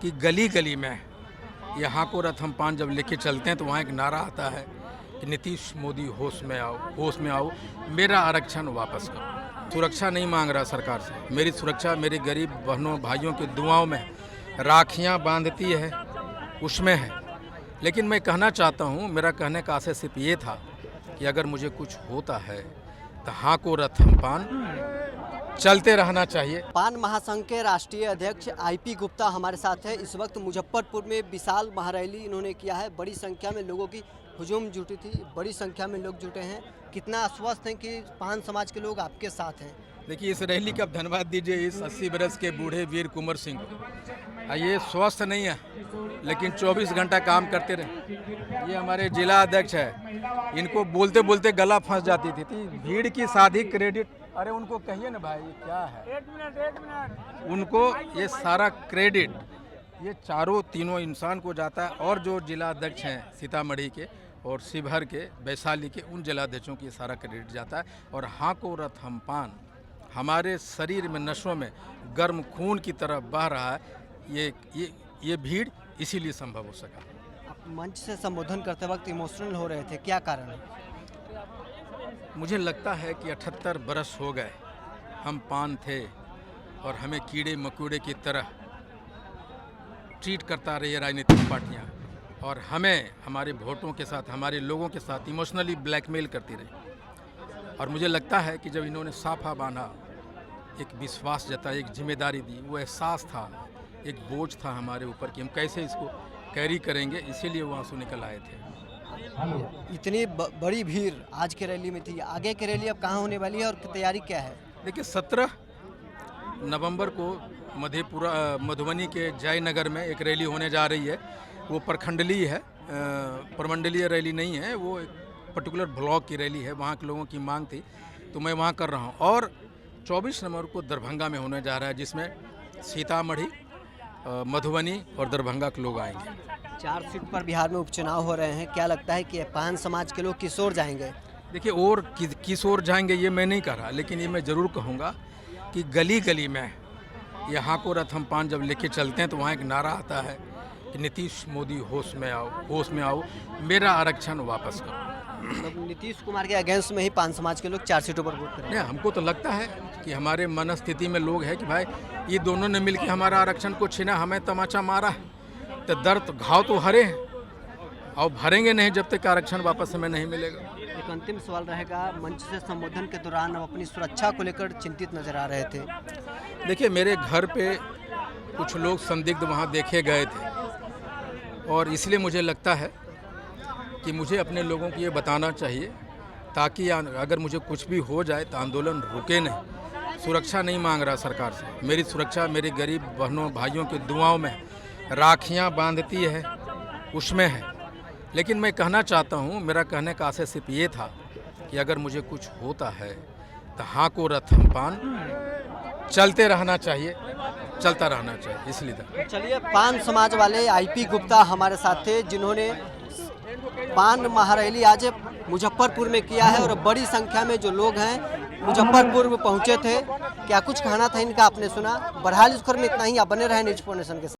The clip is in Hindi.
कि गली गली में यहाँ को रथ हम पान जब लेके चलते हैं तो वहाँ एक नारा आता है कि नीतीश मोदी होश में आओ, मेरा आरक्षण वापस करो। सुरक्षा नहीं मांग रहा सरकार से, मेरी सुरक्षा मेरे गरीब बहनों भाइयों की दुआओं में, राखियाँ बांधती है उसमें है। लेकिन मैं कहना चाहता हूँ, मेरा कहने का आशय सिर्फ ये था कि अगर मुझे कुछ होता है तो हाँ को रथ हम पान चलते रहना चाहिए। पान महासंघ के राष्ट्रीय अध्यक्ष आईपी गुप्ता हमारे साथ है। इस वक्त मुजफ्फरपुर में विशाल महारैली इन्होंने किया है। बड़ी संख्या में लोगों की हुजूम जुटी थी, बड़ी संख्या में लोग जुटे हैं। कितना आश्वस्त हैं कि पान समाज के लोग आपके साथ हैं? देखिए, इस रैली का धन्यवाद दीजिए इस 80 बरस के बूढ़े वीर कुंवर सिंह को। ये स्वस्थ नहीं है लेकिन 24 घंटा काम करते रहे। ये हमारे जिला अध्यक्ष है, इनको बोलते बोलते गला फंस जाती थी। भीड़ की साधी क्रेडिट, अरे उनको कहिए ना भाई क्या है, एक मिनट उनको ये सारा क्रेडिट ये तीनों इंसान को जाता है। और जो जिला अध्यक्ष हैं सीतामढ़ी के और शिवहर के, वैशाली के, उन जिलाध्यक्षों की सारा क्रेडिट जाता है। और हाँ को रथ हम पान हमारे शरीर में, नसों में गर्म खून की तरह बह रहा है। ये भीड़ इसीलिए संभव हो सका। आप मंच से संबोधन करते वक्त इमोशनल हो रहे थे, क्या कारण है? मुझे लगता है कि 78 बरस हो गए हम पान थे और हमें कीड़े मकोड़े की तरह ट्रीट करता रही है राजनीतिक पार्टियां, और हमें हमारे वोटों के साथ, हमारे लोगों के साथ इमोशनली ब्लैकमेल करती रही। और मुझे लगता है कि जब इन्होंने साफा बांधा, एक विश्वास जताया, एक जिम्मेदारी दी, वो एहसास था, एक बोझ था हमारे ऊपर कि हम कैसे इसको कैरी करेंगे, इसीलिए वो आंसू निकल आए थे। इतनी बड़ी भीड़ आज के रैली में थी, आगे की रैली अब कहाँ होने वाली है और तैयारी क्या है? देखिए, 17 नवंबर को मधेपुरा मधुबनी के जयनगर में एक रैली होने जा रही है। वो प्रखंडलीय है, प्रमंडलीय रैली नहीं है, वो एक पर्टिकुलर ब्लॉक की रैली है। वहाँ के लोगों की मांग थी तो मैं वहाँ कर रहा हूँ। और 24 नवंबर को दरभंगा में होने जा रहा है, जिसमें सीतामढ़ी, मधुबनी और दरभंगा के लोग आएंगे। 4 सीट पर बिहार में उपचुनाव हो रहे हैं, क्या लगता है कि पान समाज के लोग किस ओर जाएंगे? देखिए, और किस ओर जाएंगे ये मैं नहीं कह रहा, लेकिन ये मैं ज़रूर कहूँगा कि गली गली में यहाँ को रथ हम पान जब लेके चलते हैं तो वहाँ एक नारा आता है कि नीतीश मोदी होश में आओ, मेरा आरक्षण वापस करो। मतलब नीतीश कुमार के अगेंस्ट में ही पान समाज के लोग 4 सीटों पर वोट करेंगे? नहीं, हमको तो लगता है कि हमारे मनस्थिति में लोग हैं कि भाई ये दोनों ने मिलकर हमारा आरक्षण को छीना, हमें तमाचा मारा है, तो दर्द घाव तो हरे हैं और भरेंगे नहीं जब तक आरक्षण वापस हमें नहीं मिलेगा। एक अंतिम सवाल रहेगा, मंच से संबोधन के दौरान आप अपनी सुरक्षा को लेकर चिंतित नजर आ रहे थे। देखिए, मेरे घर पे कुछ लोग संदिग्ध वहाँ देखे गए थे और इसलिए मुझे लगता है कि मुझे अपने लोगों को ये बताना चाहिए ताकि अगर मुझे कुछ भी हो जाए तो आंदोलन रुके नहीं। सुरक्षा नहीं मांग रहा सरकार से, मेरी सुरक्षा मेरे गरीब बहनों भाइयों की दुआओं में, राखियाँ बांधती है उसमें है। लेकिन मैं कहना चाहता हूँ, मेरा कहने का आशय सिर्फ ये था कि अगर मुझे कुछ होता है तो हाँ को रथ हम पान चलते रहना चाहिए, चलता रहना चाहिए, इसलिए। चलिए, पान समाज वाले आईपी गुप्ता हमारे साथ थे, जिन्होंने पान महारैली आज मुजफ्फरपुर में किया है और बड़ी संख्या में जो लोग हैं मुजफ्फरपुर में पहुंचे थे। क्या कुछ कहना था इनका आपने सुना। बहरहाल इस खबर में इतना ही। आप बने रहे न्यूज़ 4 नेशन के साथ।